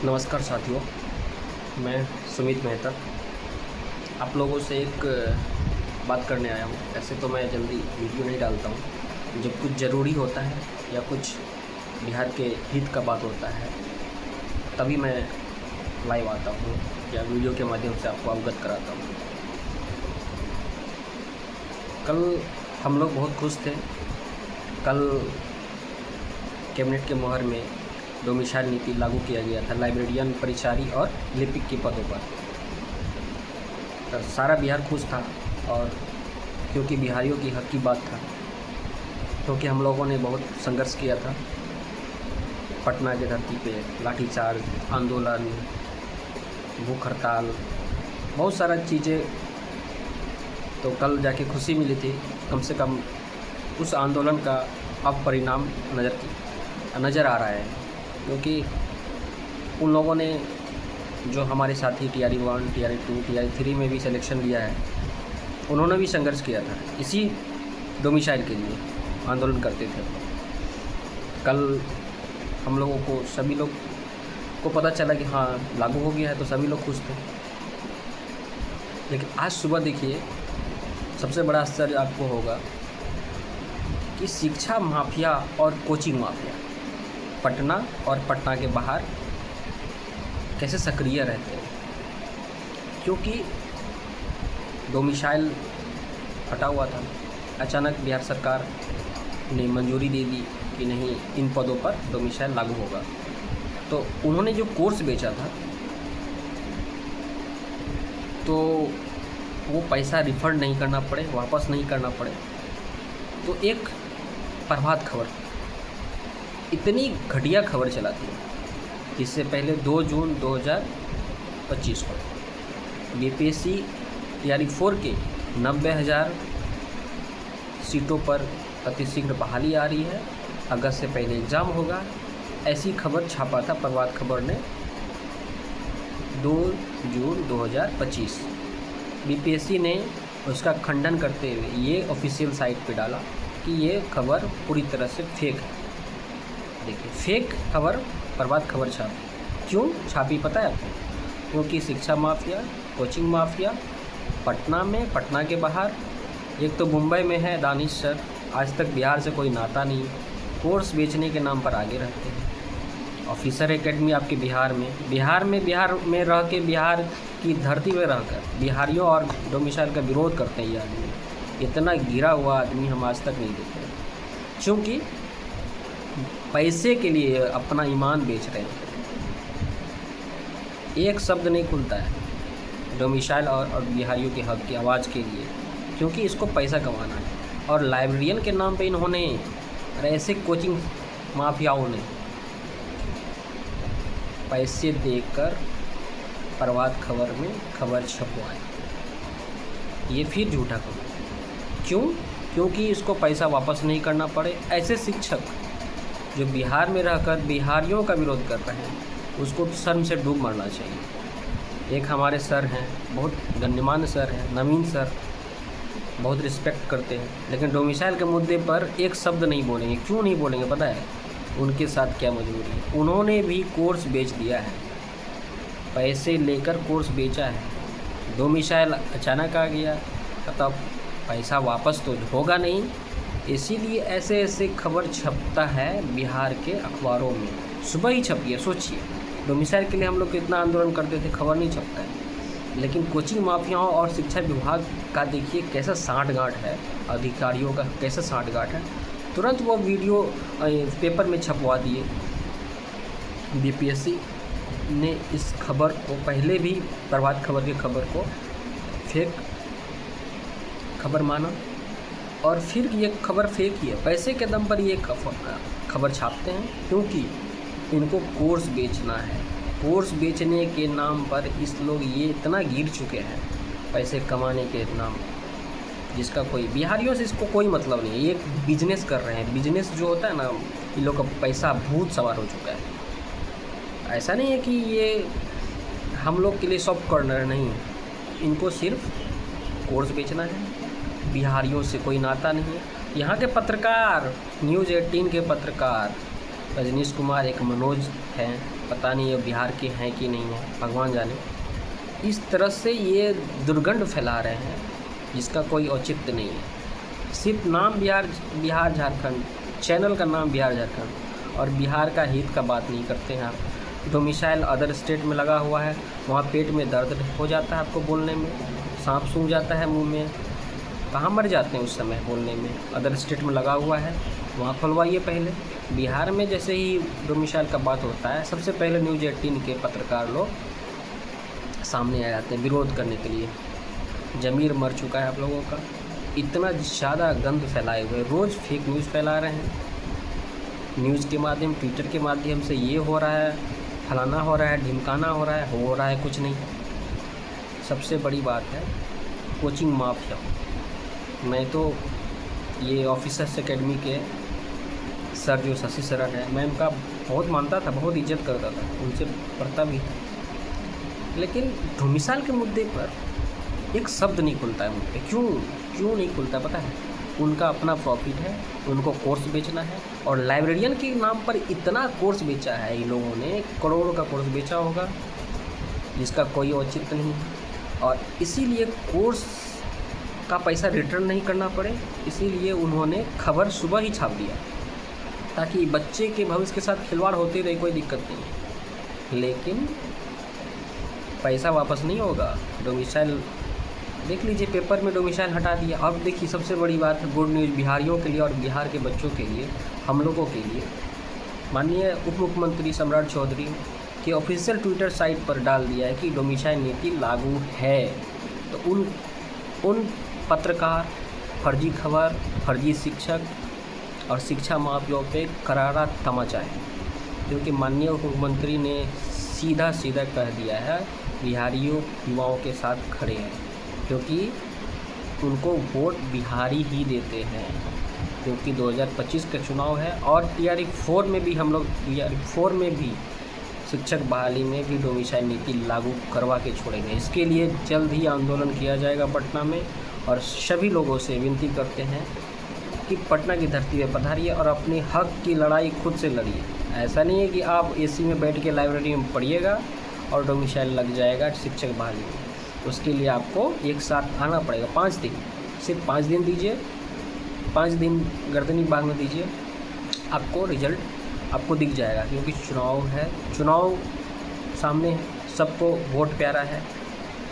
नमस्कार साथियों, मैं सुमित मेहता आप लोगों से एक बात करने आया हूँ। ऐसे तो मैं जल्दी वीडियो नहीं डालता हूँ। जब कुछ ज़रूरी होता है या कुछ बिहार के हित का बात होता है तभी मैं लाइव आता हूँ या वीडियो के माध्यम से आपको अवगत कराता हूँ। कल हम लोग बहुत खुश थे। कल कैबिनेट के मोहर में डोमिसाइल नीति लागू किया गया था लाइब्रेरियन, परिचारी और लिपिक के पदों पर। तो सारा बिहार खुश था, और क्योंकि बिहारियों की हक की बात था, क्योंकि हम लोगों ने बहुत संघर्ष किया था। पटना की धरती पे लाठीचार्ज, आंदोलन, भूख हड़ताल, बहुत सारा चीज़ें। तो कल जाके खुशी मिली थी, कम से कम उस आंदोलन का अब परिणाम नज़र आ रहा है। क्योंकि उन लोगों ने जो हमारे साथी TRE 1, TRE 2, TRE 3 में भी सिलेक्शन लिया है, उन्होंने भी संघर्ष किया था इसी डोमिसाइल के लिए, आंदोलन करते थे। कल हम लोगों को, सभी लोग को पता चला कि हाँ लागू हो गया है, तो सभी लोग खुश थे। लेकिन आज सुबह देखिए, सबसे बड़ा आश्चर्य आपको होगा कि शिक्षा माफिया और कोचिंग माफिया पटना और पटना के बाहर कैसे सक्रिय रहते हैं। क्योंकि डोमिसाइल हटा हुआ था, अचानक बिहार सरकार ने मंजूरी दे दी कि नहीं, इन पदों पर डोमिसाइल लागू होगा। तो उन्होंने जो कोर्स बेचा था, तो वो पैसा रिफंड नहीं करना पड़े, वापस नहीं करना पड़े। तो एक प्रभात खबर इतनी घटिया खबर चलाती है। इससे पहले 2 जून 2025 को BPSC TRE 4 के 90,000 सीटों पर अतिशीघ्र बहाली आ रही है, अगस्त से पहले एग्ज़ाम होगा, ऐसी खबर छापा था प्रभात खबर ने 2 जून 2025। BPSC ने उसका खंडन करते हुए ये ऑफिशियल साइट पे डाला कि ये खबर पूरी तरह से फेक है। देखिए, फेक खबर प्रभात खबर छापी। क्यों छापी पता है आपको? क्योंकि शिक्षा माफिया, कोचिंग माफिया पटना में, पटना के बाहर, एक तो मुंबई में है दानिश सर, आज तक बिहार से कोई नाता नहीं, कोर्स बेचने के नाम पर आगे रहते हैं। ऑफिसर एकेडमी आपके बिहार में रह के, बिहार की धरती में रहकर बिहारियों और डोमिसाइल का विरोध करते हैं। ये आदमी, इतना गिरा हुआ आदमी हम आज तक नहीं देखे, क्योंकि पैसे के लिए अपना ईमान बेच रहे हैं। एक शब्द नहीं खुलता है डोमिसाइल और बिहारियों के हक की आवाज़ के लिए, क्योंकि इसको पैसा कमाना है। और लाइब्रेरियन के नाम पे इन्होंने, और ऐसे कोचिंग माफियाओं ने पैसे देकर प्रभात खबर में खबर छपवाई। ये फिर झूठा खबर। क्यों? क्योंकि इसको पैसा वापस नहीं करना पड़े। ऐसे शिक्षक जो बिहार में रहकर बिहारियों का विरोध कर रहे हैं, उसको शर्म से डूब मरना चाहिए। एक हमारे सर हैं, बहुत गण्यमान्य सर हैं, नवीन सर, बहुत रिस्पेक्ट करते हैं, लेकिन डोमिसाइल के मुद्दे पर एक शब्द नहीं बोलेंगे। क्यों नहीं बोलेंगे पता है? उनके साथ क्या मजबूरी है। उन्होंने भी कोर्स बेच दिया है, पैसे लेकर कोर्स बेचा है। डोमिसाइल अचानक आ गया, तब पैसा वापस तो होगा नहीं, इसीलिए ऐसे खबर छपता है बिहार के अखबारों में। सुबह ही छपी है। सोचिए, डोमिसाइल के लिए हम लोग कितना आंदोलन करते थे, खबर नहीं छपता है। लेकिन कोचिंग माफियाओं और शिक्षा विभाग का देखिए कैसा साँठगांठ है, अधिकारियों का कैसा साँठगांठ है। तुरंत वो वीडियो पेपर में छपवा दिए। BPSC ने इस खबर को, पहले भी प्रभात खबर की खबर को फेक खबर माना, और फिर ये खबर फेक ही है। पैसे के दम पर ये खबर छापते हैं, क्योंकि इनको कोर्स बेचना है। कोर्स बेचने के नाम पर इस लोग ये इतना गिर चुके हैं, पैसे कमाने के नाम, जिसका कोई, बिहारियों से इसको कोई मतलब नहीं है। ये बिजनेस कर रहे हैं। बिजनेस जो होता है ना, इन लोग का पैसा भूत सवार हो चुका है। ऐसा नहीं है कि ये हम लोग के लिए सॉफ्ट कॉर्नर नहीं है, इनको सिर्फ कोर्स बेचना है। बिहारियों से कोई नाता नहीं है। यहाँ के पत्रकार, न्यूज़ 18 के पत्रकार रजनीश कुमार, एक मनोज हैं, पता नहीं ये बिहार के हैं कि नहीं हैं, भगवान जाने। इस तरह से ये दुर्गंध फैला रहे हैं जिसका कोई औचित्य नहीं है। सिर्फ नाम बिहार झारखंड, चैनल का नाम बिहार झारखंड, और बिहार का हित का बात नहीं करते हैं आप। डोमिसाइल अदर स्टेट में लगा हुआ है, वहाँ पेट में दर्द हो जाता है आपको बोलने में, सांप सूंघ जाता है मुंह में, कहाँ मर जाते हैं उस समय बोलने में। अदर स्टेट में लगा हुआ है, वहाँ खुलवाइए पहले। बिहार में जैसे ही डोमिसाइल का बात होता है, सबसे पहले न्यूज़ 18 के पत्रकार लोग सामने आ जाते हैं विरोध करने के लिए। ज़मीर मर चुका है आप लोगों का, इतना ज़्यादा गंद फैलाए हुए, रोज़ फेक न्यूज़ फैला रहे हैं। न्यूज़ के माध्यम, ट्विटर के माध्यम से ये हो रहा है, फलाना हो रहा है, ढिमकाना हो रहा है कुछ नहीं। सबसे बड़ी बात है कोचिंग माफिया। मैं तो ये ऑफिसर्स एकेडमी के सर जो शशि शरण है, मैं उनका बहुत मानता था, बहुत इज्जत करता था, उनसे पढ़ता भी था। लेकिन डोमिसाइल के मुद्दे पर एक शब्द नहीं खुलता है मुझ पर। क्यों नहीं खुलता पता है? उनका अपना प्रॉफिट है, उनको कोर्स बेचना है, और लाइब्रेरियन के नाम पर इतना कोर्स बेचा है इन लोगों ने, करोड़ों का कोर्स बेचा होगा जिसका कोई औचित्य नहीं है। और इसीलिए कोर्स का पैसा रिटर्न नहीं करना पड़े, इसीलिए उन्होंने खबर सुबह ही छाप दिया ताकि बच्चे के भविष्य के साथ खिलवाड़ होते रहे, कोई दिक्कत नहीं। लेकिन पैसा वापस नहीं होगा। डोमिसाइल देख लीजिए, पेपर में डोमिसाइल हटा दिया। अब देखिए सबसे बड़ी बात है, गुड न्यूज़ बिहारियों के लिए और बिहार के बच्चों के लिए, हम लोगों के लिए। माननीय उप मुख्यमंत्री सम्राट चौधरी के ऑफिशियल ट्विटर साइट पर डाल दिया है कि डोमिसाइल नीति लागू है। तो उन पत्रकार, फर्जी खबर, फर्जी शिक्षक और शिक्षा माफियाओं पे करारा तमाचा है, क्योंकि माननीय उप मुख्यमंत्री ने सीधा कह दिया है बिहारियों युवाओं के साथ खड़े हैं, क्योंकि उनको वोट बिहारी ही देते हैं। क्योंकि 2025 का चुनाव है और TRE-4 में भी हम लोग TRE-4 में भी शिक्षक बहाली में भी डोमिसाइल नीति लागू करवा के छोड़ेंगे। इसके लिए जल्द ही आंदोलन किया जाएगा पटना में, और सभी लोगों से विनती करते हैं कि पटना की धरती पर पधारिए और अपने हक की लड़ाई खुद से लड़िए। ऐसा नहीं है कि आप AC में बैठ के लाइब्रेरी में पढ़िएगा और डोमिसाइल लग जाएगा शिक्षक बहाली में। उसके लिए आपको एक साथ आना पड़ेगा, 5 दिन, सिर्फ 5 दिन दीजिए, 5 दिन गर्दनी बाग में दीजिए, आपको रिजल्ट आपको दिख जाएगा। क्योंकि चुनाव है, चुनाव सामने है, सबको वोट प्यारा है,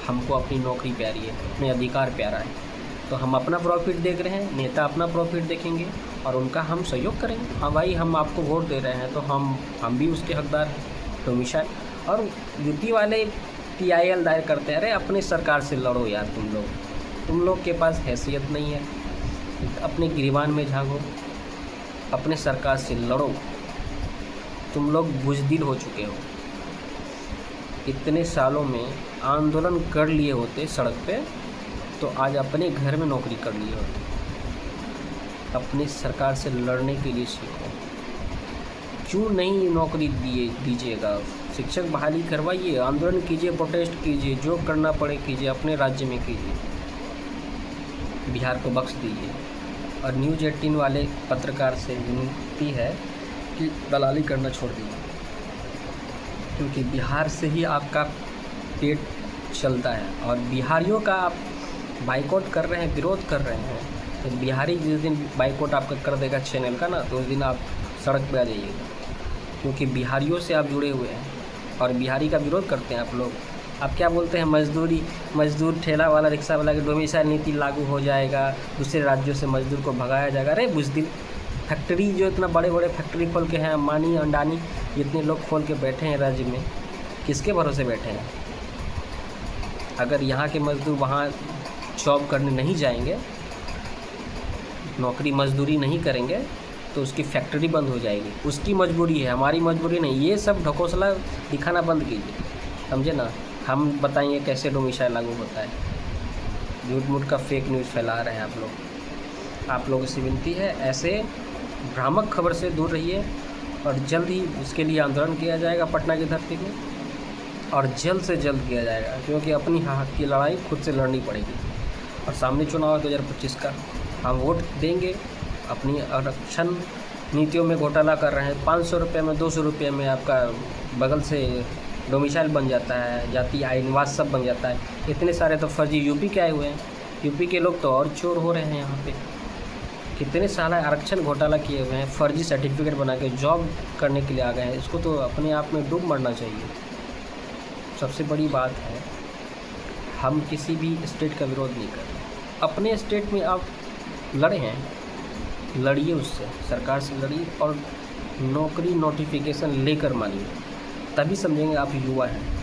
हमको अपनी नौकरी प्यारी है, अपने अधिकार प्यारा है। तो हम अपना प्रॉफिट देख रहे हैं, नेता अपना प्रॉफिट देखेंगे और उनका हम सहयोग करेंगे। हाँ भाई, हम आपको वोट दे रहे हैं तो हम भी उसके हकदार हैं। डोमिसाइल और यूपी वाले PIL दायर करते हैं, अरे अपनी सरकार से लड़ो यार, तुम लोग के पास हैसियत नहीं है, अपने गिरबान में झांको, अपने सरकार से लड़ो। तुम लोग बुज़दिल हो चुके हो। इतने सालों में आंदोलन कर लिए होते सड़क पे तो आज अपने घर में नौकरी कर लिए होते। अपनी सरकार से लड़ने के लिए सीखो। क्यों नहीं नौकरी दीजिएगा? शिक्षक बहाली करवाइए, आंदोलन कीजिए, प्रोटेस्ट कीजिए, जो करना पड़े कीजिए, अपने राज्य में कीजिए, बिहार को बख्श दीजिए। और न्यूज़ 18 वाले पत्रकार से विनती है कि दलाली करना छोड़ दीजिए, क्योंकि बिहार से ही आपका पेट चलता है और बिहारियों का आप बाइकआउट कर रहे हैं, विरोध कर रहे हैं। तो बिहारी जिस दिन बाइकआउट आपका कर देगा चैनल का ना, तो उस दिन आप सड़क पे आ जाइएगा, क्योंकि बिहारियों से आप जुड़े हुए हैं और बिहारी का विरोध करते हैं आप लोग। आप क्या बोलते हैं, मजदूर ठेला वाला, रिक्शा वाला की डोमिसाइल नीति लागू हो जाएगा, दूसरे राज्यों से मजदूर को भगाया जाएगा। अरे बुज़दिल, फैक्ट्री जो इतना बड़े बड़े फैक्ट्री खोल के हैं, अंबानी अंडानी जितने लोग खोल के बैठे हैं राज्य में, किसके भरोसे बैठे हैं? अगर यहाँ के मजदूर वहाँ जॉब करने नहीं जाएंगे, नौकरी मजदूरी नहीं करेंगे, तो उसकी फैक्ट्री बंद हो जाएगी। उसकी मजबूरी है, हमारी मजबूरी नहीं। ये सब ढकोसला दिखाना बंद कीजिए, समझे ना। हम बताएंगे कैसे डोमिसाइल लागू होता है। झूठ मूठ का फेक न्यूज़ फैला रहे हैं आप लोग। आप लोगों से विनती है, ऐसे भ्रामक खबर से दूर रहिए और जल्द ही उसके लिए आंदोलन किया जाएगा पटना की धरती में, और जल्द से जल्द किया जाएगा, क्योंकि अपनी हक की लड़ाई खुद से लड़नी पड़ेगी। और सामने चुनाव है 2025 का, हम वोट देंगे, अपनी आरक्षण नीतियों में घोटाला कर रहे हैं। 500 रुपये में 200 रुपये में आपका बगल से डोमिसाइल बन जाता है, जाति आय निवास सब बन जाता है। इतने सारे तो फर्जी यूपी के आए हुए हैं। यूपी के लोग तो और चोर हो रहे हैं यहाँ पे। कितने साल आरक्षण घोटाला किए हुए हैं, फर्जी सर्टिफिकेट बना के जॉब करने के लिए आ गए हैं। इसको तो अपने आप में डूब मरना चाहिए। सबसे बड़ी बात है, हम किसी भी स्टेट का विरोध नहीं कर रहे। अपने स्टेट में आप लड़े हैं, लड़िए, उससे सरकार से लड़िए और नौकरी नोटिफिकेशन लेकर मानिए, तभी समझेंगे आप युवा हैं।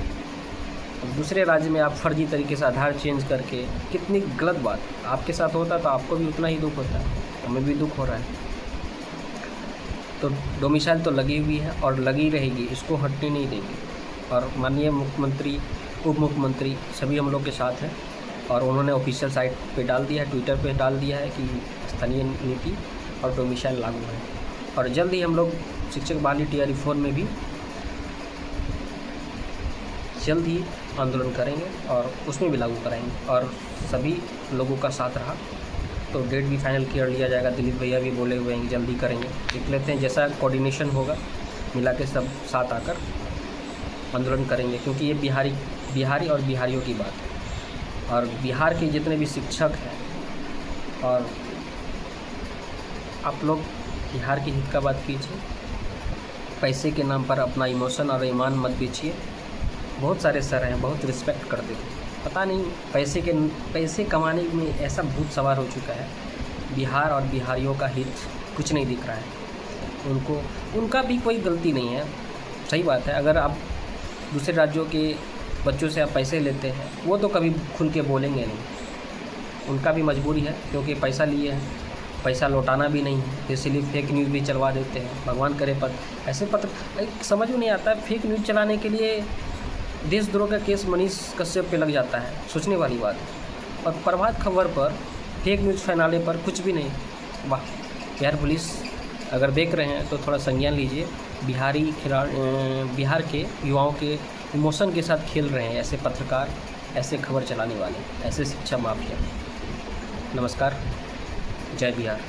दूसरे राज्य में आप फर्जी तरीके से आधार चेंज करके, कितनी गलत बात। आपके साथ होता तो आपको भी उतना ही दुख होता है, हमें भी दुख हो रहा है। तो डोमिसाइल तो लगी हुई है और लगी रहेगी, इसको हटने नहीं देंगे। और माननीय मुख्यमंत्री, उप मुख्यमंत्री सभी हम लोग के साथ हैं और उन्होंने ऑफिशियल साइट पे डाल दिया है, ट्विटर पे डाल दिया है कि स्थानीय नीति और डोमिसाइल लागू है। और जल्द ही हम लोग शिक्षक बहाली टीआरई 4 में भी जल्द ही आंदोलन करेंगे और उसमें भी लागू कराएंगे। और सभी लोगों का साथ रहा तो डेट भी फाइनल कर लिया जाएगा। दिलीप भैया भी बोले हुए हैं कि जल्दी करेंगे, देख लेते हैं जैसा कोऑर्डिनेशन होगा मिला के सब साथ आकर आंदोलन करेंगे। क्योंकि ये बिहारी और बिहारियों की बात है। और बिहार के जितने भी शिक्षक हैं, और आप लोग बिहार के हित का बात कीजिए, पैसे के नाम पर अपना इमोशन और ईमान मत बेचिए। बहुत सारे सर हैं, बहुत रिस्पेक्ट करते थे, पता नहीं पैसे कमाने में ऐसा भूत सवार हो चुका है। बिहार और बिहारियों का हित कुछ नहीं दिख रहा है। उनका भी कोई गलती नहीं है, सही बात है। अगर आप दूसरे राज्यों के बच्चों से आप पैसे लेते हैं, वो तो कभी खुल के बोलेंगे नहीं, उनका भी मजबूरी है क्योंकि पैसा लिए हैं, पैसा लौटाना भी नहीं है, इसलिए फेक न्यूज़ भी चलवा देते हैं। भगवान करे ऐसे पत्र समझ में नहीं आता है। फेक न्यूज़ चलाने के लिए देशद्रोह का केस मनीष कश्यप पे लग जाता है, सोचने वाली बात है। और प्रभात खबर पर फेक न्यूज़ फैलाने पर कुछ भी नहीं। वाह, बिहार पुलिस अगर देख रहे हैं तो थोड़ा संज्ञान लीजिए। बिहार के युवाओं के इमोशन के साथ खेल रहे हैं ऐसे पत्रकार, ऐसे खबर चलाने वाले, ऐसे शिक्षा माफिया। नमस्कार, जय बिहार।